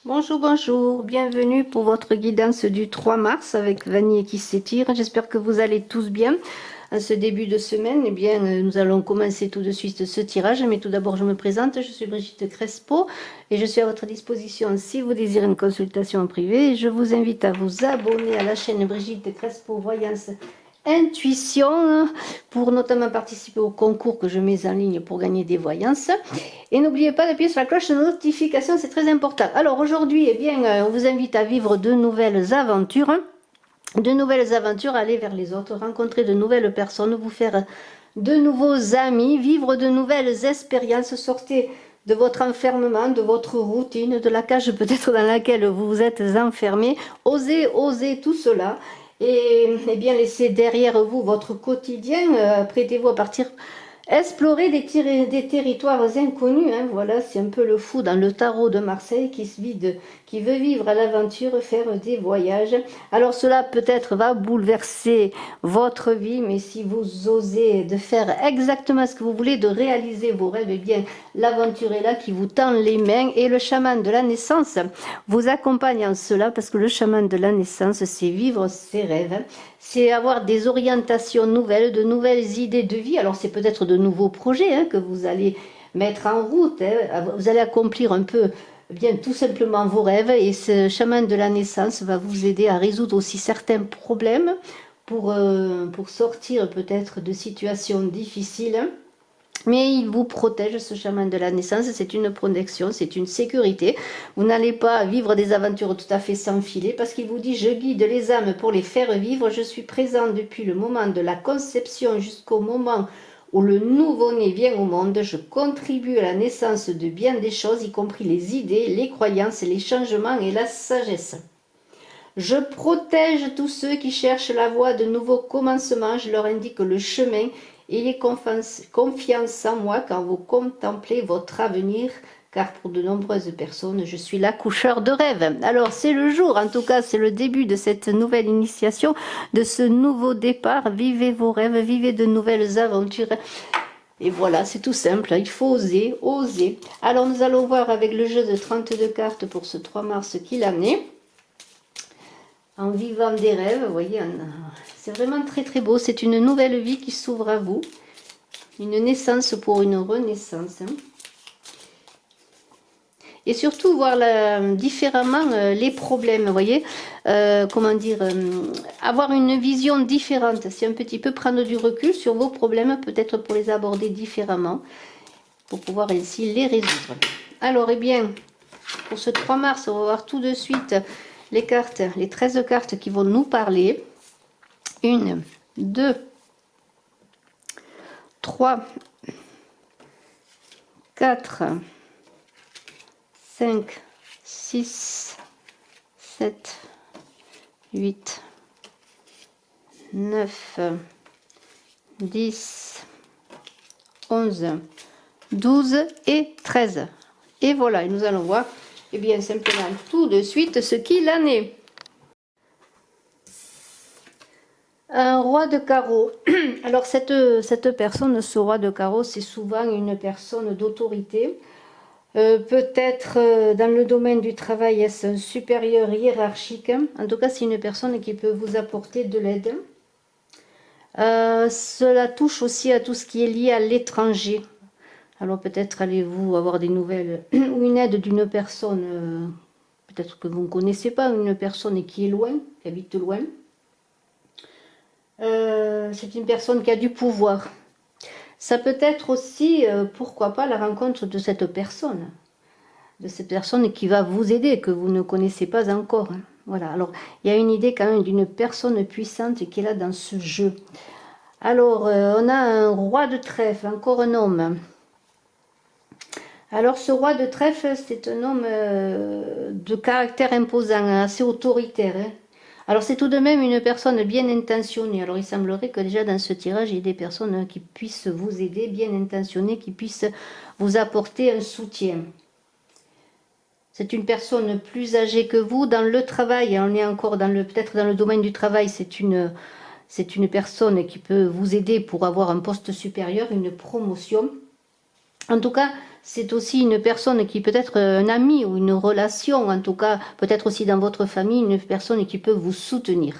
Bonjour, bonjour, bienvenue pour votre guidance du 3 mars avec Vanille qui s'étire. J'espère que vous allez tous bien. En ce début de semaine, eh bien, nous allons commencer tout de suite ce tirage. Mais tout d'abord, je me présente. Je suis Brigitte Crespo et je suis à votre disposition si vous désirez une consultation en privé. Je vous invite à vous abonner à la chaîne Brigitte Crespo Voyance Intuition pour notamment participer au concours que je mets en ligne pour gagner des voyances. Et n'oubliez pas d'appuyer sur la cloche de notification, c'est très important. Alors aujourd'hui, eh bien, on vous invite à vivre de nouvelles aventures. De nouvelles aventures, aller vers les autres, rencontrer de nouvelles personnes, vous faire de nouveaux amis, vivre de nouvelles expériences, sortez de votre enfermement, de votre routine, de la cage peut-être dans laquelle vous vous êtes enfermé. Osez tout cela. Et bien laissez derrière vous votre quotidien, prêtez-vous à partir explorer des territoires inconnus, hein, voilà, c'est un peu le fou dans le tarot de Marseille qui veut vivre à l'aventure, faire des voyages. Alors cela peut-être va bouleverser votre vie, mais si vous osez de faire exactement ce que vous voulez, de réaliser vos rêves, eh bien l'aventure est là qui vous tend les mains et le chaman de la naissance vous accompagne en cela parce que le chaman de la naissance, c'est vivre ses rêves, c'est avoir des orientations nouvelles, de nouvelles idées de vie. Alors c'est peut-être de nouveaux projets que vous allez mettre en route, vous allez accomplir un peu bien tout simplement vos rêves et ce chaman de la naissance va vous aider à résoudre aussi certains problèmes pour sortir peut-être de situations difficiles. Mais il vous protège, ce chaman de la naissance, c'est une protection, c'est une sécurité. Vous n'allez pas vivre des aventures tout à fait sans filet, parce qu'il vous dit, je guide les âmes pour les faire vivre, je suis présent depuis le moment de la conception jusqu'au moment où le nouveau-né vient au monde, je contribue à la naissance de bien des choses, y compris les idées, les croyances, les changements et la sagesse. Je protège tous ceux qui cherchent la voie de nouveaux commencements, je leur indique le chemin. Ayez confiance en moi quand vous contemplez votre avenir, car pour de nombreuses personnes, je suis l'accoucheur de rêve. Alors c'est le jour, en tout cas c'est le début de cette nouvelle initiation, de ce nouveau départ. Vivez vos rêves, vivez de nouvelles aventures. Et voilà, c'est tout simple, il faut oser, oser. Alors nous allons voir avec le jeu de 32 cartes pour ce 3 mars qu'il en est. En vivant des rêves, vous voyez, c'est vraiment très très beau. C'est une nouvelle vie qui s'ouvre à vous. Une naissance pour une renaissance. Et surtout voir différemment les problèmes, vous voyez. Comment dire, avoir une vision différente. C'est un petit peu prendre du recul sur vos problèmes, peut-être pour les aborder différemment, pour pouvoir ainsi les résoudre. Alors, eh bien, pour ce 3 mars, on va voir tout de suite les cartes, les 13 cartes qui vont nous parler. 1, 2, 3, 4, 5, 6, 7, 8, 9, 10, 11, 12 et 13. Et voilà, et nous allons voir, et bien simplement tout de suite ce qu'il en est. Un roi de carreau. Alors cette personne, ce roi de carreau, c'est souvent une personne d'autorité. Peut-être dans le domaine du travail, est-ce un supérieur hiérarchique. En tout cas, c'est une personne qui peut vous apporter de l'aide. Cela touche aussi à tout ce qui est lié à l'étranger. Alors peut-être allez-vous avoir des nouvelles ou une aide d'une personne, peut-être que vous ne connaissez pas, une personne qui est loin, qui habite loin. C'est une personne qui a du pouvoir. Ça peut être aussi, pourquoi pas, la rencontre de cette personne qui va vous aider, que vous ne connaissez pas encore. Voilà, alors il y a une idée quand même d'une personne puissante qui est là dans ce jeu. Alors, on a un roi de trèfle, encore un homme. Alors, ce roi de trèfle, c'est un homme de caractère imposant, assez autoritaire. Alors, c'est tout de même une personne bien intentionnée. Alors, il semblerait que déjà dans ce tirage, il y ait des personnes qui puissent vous aider, bien intentionnées, qui puissent vous apporter un soutien. C'est une personne plus âgée que vous. Dans le travail, on est encore peut-être dans le domaine du travail, c'est une personne qui peut vous aider pour avoir un poste supérieur, une promotion. En tout cas, c'est aussi une personne qui peut être un ami ou une relation, en tout cas peut-être aussi dans votre famille, une personne qui peut vous soutenir.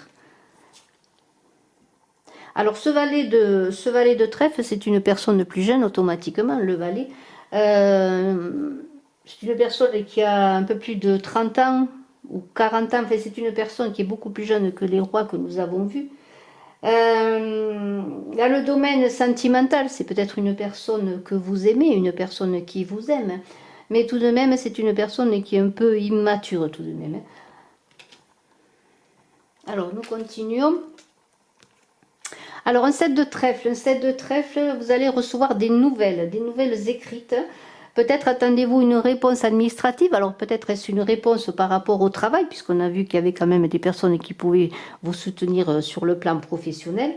Alors ce valet de trèfle, c'est une personne plus jeune automatiquement, le valet. C'est une personne qui a un peu plus de 30 ans ou 40 ans, enfin c'est une personne qui est beaucoup plus jeune que les rois que nous avons vus. Dans le domaine sentimental, c'est peut-être une personne que vous aimez, une personne qui vous aime, mais tout de même c'est une personne qui est un peu immature tout de même. Alors nous continuons. Alors un 7 de trèfle, vous allez recevoir des nouvelles écrites. Peut-être attendez-vous une réponse administrative, alors peut-être est-ce une réponse par rapport au travail, puisqu'on a vu qu'il y avait quand même des personnes qui pouvaient vous soutenir sur le plan professionnel.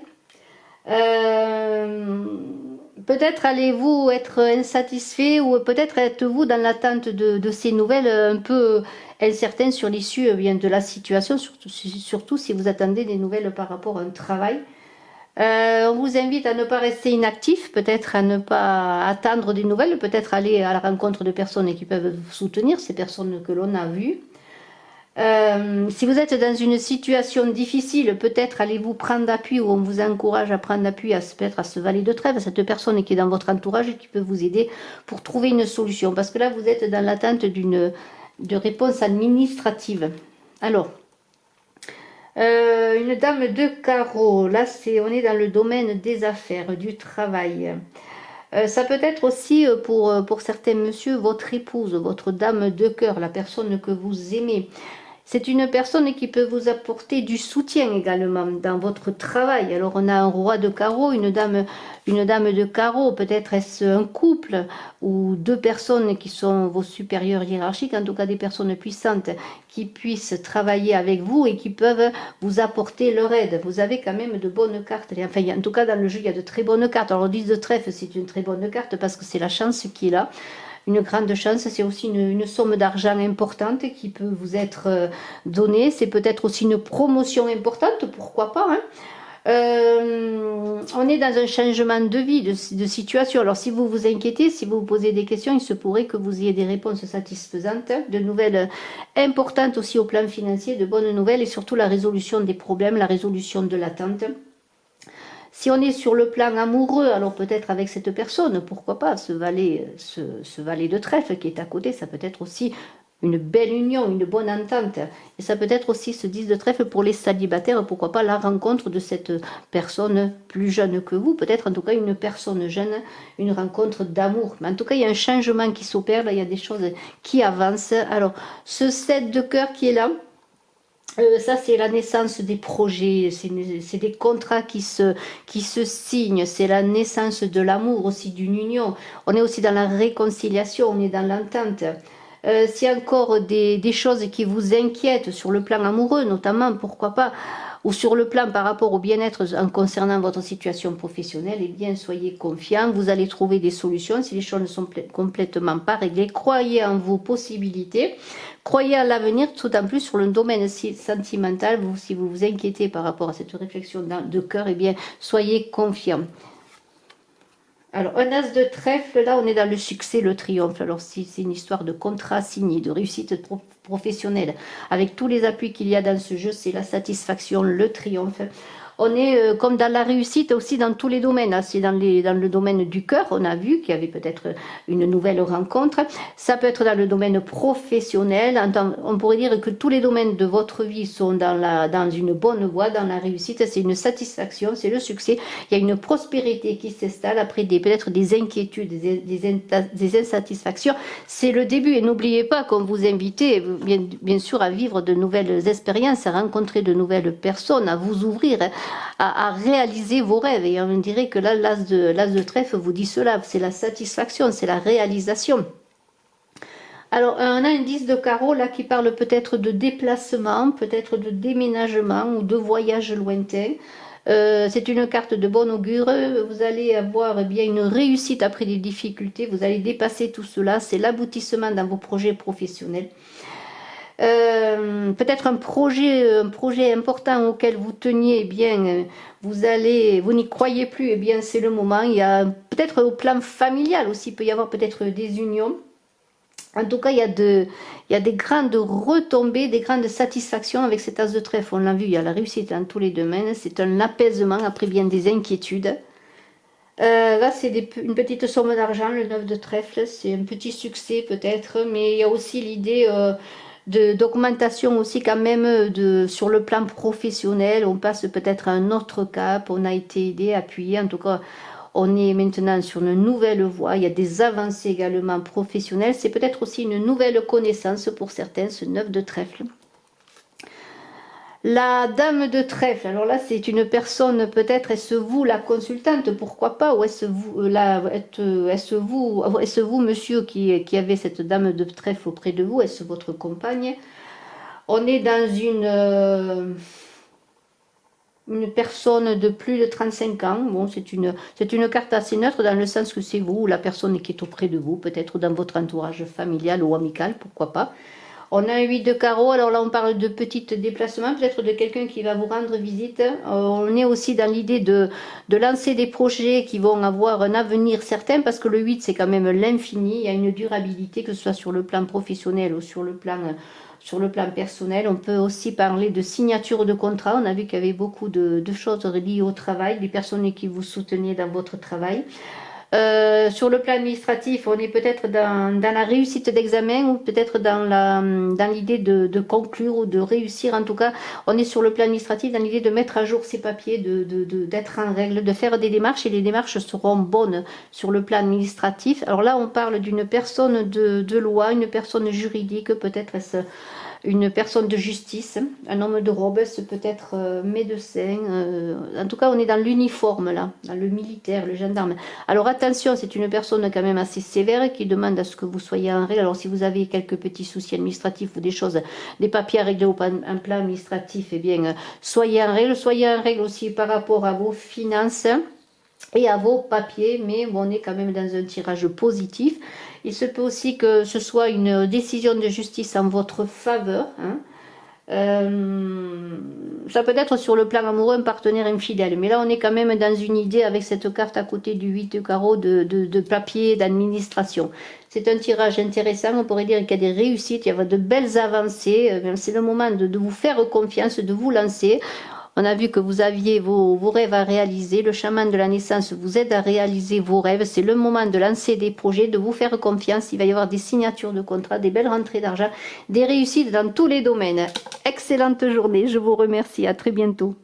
Peut-être allez-vous être insatisfait ou peut-être êtes-vous dans l'attente de ces nouvelles un peu incertaines sur l'issue de la situation, surtout si vous attendez des nouvelles par rapport à un travail. On vous invite à ne pas rester inactif, peut-être à ne pas attendre des nouvelles, peut-être aller à la rencontre de personnes qui peuvent vous soutenir, ces personnes que l'on a vues. Si vous êtes dans une situation difficile, peut-être allez-vous prendre appui ou on vous encourage à prendre appui peut-être à ce valet de trèfle, cette personne qui est dans votre entourage et qui peut vous aider pour trouver une solution. Parce que là, vous êtes dans l'attente de réponse administrative. Alors, une dame de carreau, là on est dans le domaine des affaires, du travail. Ça peut être aussi pour certains monsieur, votre épouse, votre dame de cœur, la personne que vous aimez. C'est une personne qui peut vous apporter du soutien également dans votre travail. Alors on a un roi de carreau, une dame de carreau, peut-être est-ce un couple ou deux personnes qui sont vos supérieurs hiérarchiques, en tout cas des personnes puissantes qui puissent travailler avec vous et qui peuvent vous apporter leur aide. Vous avez quand même de bonnes cartes. Enfin, en tout cas dans le jeu, il y a de très bonnes cartes. Alors 10 de trèfle, c'est une très bonne carte parce que c'est la chance qui est là. Une grande chance, c'est aussi une somme d'argent importante qui peut vous être donnée. C'est peut-être aussi une promotion importante, pourquoi pas, hein. On est dans un changement de vie, de situation. Alors si vous vous inquiétez, si vous vous posez des questions, il se pourrait que vous ayez des réponses satisfaisantes, de nouvelles importantes aussi au plan financier, de bonnes nouvelles et surtout la résolution des problèmes, la résolution de l'attente. Si on est sur le plan amoureux, alors peut-être avec cette personne, pourquoi pas, ce valet de trèfle qui est à côté, ça peut être aussi une belle union, une bonne entente. Et ça peut être aussi ce 10 de trèfle pour les célibataires, pourquoi pas la rencontre de cette personne plus jeune que vous, peut-être en tout cas une personne jeune, une rencontre d'amour. Mais en tout cas, il y a un changement qui s'opère, là, il y a des choses qui avancent. Alors, ce 7 de cœur qui est là, ça c'est la naissance des projets, c'est des contrats qui se signent, c'est la naissance de l'amour aussi, d'une union. On est aussi dans la réconciliation, on est dans l'entente. S'il y a encore des choses qui vous inquiètent sur le plan amoureux notamment, pourquoi pas, ou sur le plan par rapport au bien-être en concernant votre situation professionnelle, eh bien soyez confiants, vous allez trouver des solutions si les choses ne sont complètement pas réglées. Croyez en vos possibilités, croyez à l'avenir, tout en plus sur le domaine sentimental. Si vous vous inquiétez par rapport à cette réflexion de cœur, eh bien soyez confiants. Alors, un as de trèfle, là, on est dans le succès, le triomphe. Alors, si c'est une histoire de contrat signé, de réussite professionnelle, avec tous les appuis qu'il y a dans ce jeu, c'est la satisfaction, le triomphe. On est comme dans la réussite aussi dans tous les domaines. C'est dans le domaine du cœur, on a vu qu'il y avait peut-être une nouvelle rencontre. Ça peut être dans le domaine professionnel. On pourrait dire que tous les domaines de votre vie sont dans une bonne voie, dans la réussite. C'est une satisfaction, c'est le succès. Il y a une prospérité qui s'installe après peut-être des inquiétudes, des insatisfactions. C'est le début et n'oubliez pas qu'on vous invite bien sûr à vivre de nouvelles expériences, à rencontrer de nouvelles personnes, à vous ouvrir, à réaliser vos rêves. Et on dirait que là, l'as de trèfle vous dit cela, c'est la satisfaction, c'est la réalisation. Alors, on a un 10 de carreau là qui parle peut-être de déplacement, peut-être de déménagement ou de voyage lointain. C'est une carte de bon augure. Vous allez avoir bien une réussite après des difficultés. Vous allez dépasser tout cela. C'est l'aboutissement dans vos projets professionnels. peut-être un projet important auquel vous teniez, eh bien, vous n'y croyez plus, eh bien, c'est le moment. Il y a peut-être au plan familial aussi, il peut y avoir peut-être des unions. En tout cas, il y a des grandes retombées, des grandes satisfactions avec cet as de trèfle. On l'a vu, il y a la réussite dans tous les domaines. C'est un apaisement après bien des inquiétudes. Là, c'est une petite somme d'argent, le 9 de trèfle. C'est un petit succès peut-être, mais il y a aussi l'idée d'augmentation aussi quand même sur le plan professionnel. On passe peut-être à un autre cap. On a été aidé, appuyé. En tout cas, on est maintenant sur une nouvelle voie. Il y a des avancées également professionnelles. C'est peut-être aussi une nouvelle connaissance pour certains, ce 9 de trèfle. La dame de trèfle, alors là c'est une personne, peut-être est-ce vous la consultante, pourquoi pas, ou est-ce vous monsieur qui avez cette dame de trèfle auprès de vous, est-ce votre compagne? On est dans une personne de plus de 35 ans, bon c'est une carte assez neutre dans le sens que c'est vous ou la personne qui est auprès de vous, peut-être dans votre entourage familial ou amical, pourquoi pas. On a un 8 de carreau, alors là on parle de petits déplacements, peut-être de quelqu'un qui va vous rendre visite. On est aussi dans l'idée de lancer des projets qui vont avoir un avenir certain, parce que le 8 c'est quand même l'infini, il y a une durabilité, que ce soit sur le plan professionnel ou sur le plan personnel. On peut aussi parler de signature de contrat, on a vu qu'il y avait beaucoup de choses liées au travail, des personnes qui vous soutenaient dans votre travail. Sur le plan administratif, on est peut-être dans la réussite d'examen ou peut-être dans l'idée de conclure ou de réussir. En tout cas, on est sur le plan administratif dans l'idée de mettre à jour ses papiers, d'être en règle, de faire des démarches, et les démarches seront bonnes sur le plan administratif. Alors là, on parle d'une personne de loi, une personne juridique, peut-être est-ce une personne de justice, un homme de robe, c'est peut-être médecin. En tout cas, on est dans l'uniforme là, dans le militaire, le gendarme. Alors attention, c'est une personne quand même assez sévère qui demande à ce que vous soyez en règle. Alors si vous avez quelques petits soucis administratifs ou des choses, des papiers à régler au plan administratif, eh bien, soyez en règle. Soyez en règle aussi par rapport à vos finances et à vos papiers, mais on est quand même dans un tirage positif. Il se peut aussi que ce soit une décision de justice en votre faveur. Hein. Ça peut être sur le plan amoureux un partenaire infidèle, mais là on est quand même dans une idée avec cette carte à côté du 8 de carreau de papier, d'administration. C'est un tirage intéressant, on pourrait dire qu'il y a des réussites, il y a de belles avancées, c'est le moment de vous faire confiance, de vous lancer. On a vu que vous aviez vos rêves à réaliser. Le chaman de la naissance vous aide à réaliser vos rêves. C'est le moment de lancer des projets, de vous faire confiance. Il va y avoir des signatures de contrats, des belles rentrées d'argent, des réussites dans tous les domaines. Excellente journée. Je vous remercie. À très bientôt.